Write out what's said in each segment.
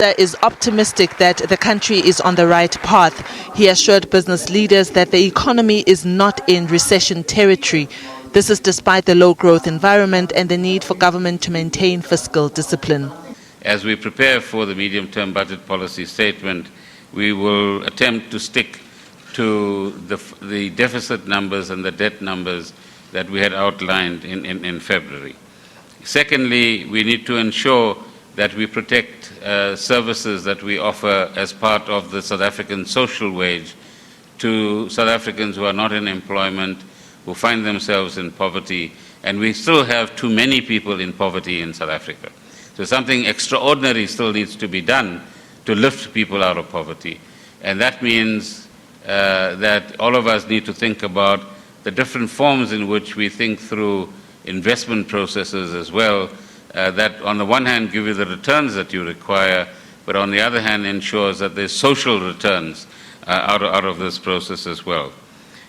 Is optimistic that the country is on the right path. He assured business leaders that the economy is not in recession territory. This is despite the low growth environment and the need for government to maintain fiscal discipline. As we prepare for the medium-term budget policy statement, we will attempt to stick to the deficit numbers and the debt numbers that we had outlined in February. Secondly, we need to ensure that we protect services that we offer as part of the South African social wage to South Africans who are not in employment, who find themselves in poverty, and we still have too many people in poverty in South Africa. So something extraordinary still needs to be done to lift people out of poverty. And that means that all of us need to think about the different forms in which we think through investment processes as well, that on the one hand give you the returns that you require, but on the other hand ensures that there's social returns out of this process as well.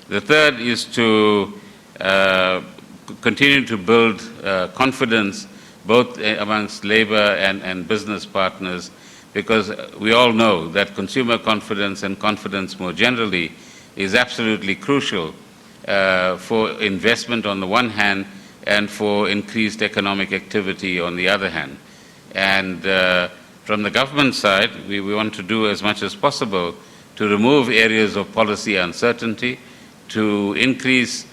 The third is to continue to build confidence both amongst labor and business partners, because we all know that consumer confidence and confidence more generally is absolutely crucial for investment on the one hand and for increased economic activity on the other hand. And from the government side, we want to do as much as possible to remove areas of policy uncertainty, to increase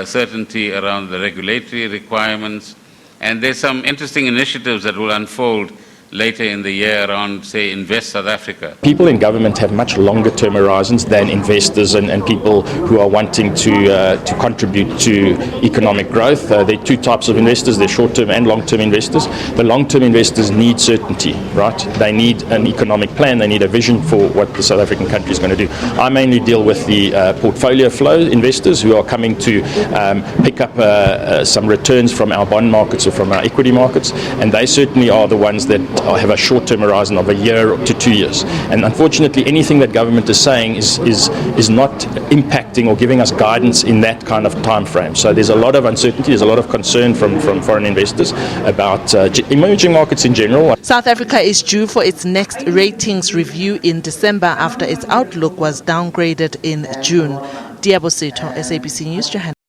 certainty around the regulatory requirements. And there's some interesting initiatives that will unfold later in the year around, say, Invest South Africa. People in government have much longer term horizons than investors and people who are wanting to contribute to economic growth. There are two types of investors, they're short-term and long-term investors. The long-term investors need certainty, right? They need an economic plan, they need a vision for what the South African country is going to do. I mainly deal with the portfolio flow investors who are coming to pick up some returns from our bond markets or from our equity markets, and they certainly are the ones that have a short-term horizon of a year to 2 years. And unfortunately, anything that government is saying is not impacting or giving us guidance in that kind of time frame. So there's a lot of uncertainty, there's a lot of concern from foreign investors about emerging markets in general. South Africa is due for its next ratings review in December after its outlook was downgraded in June. Diabosito, SABC News, Johannesburg.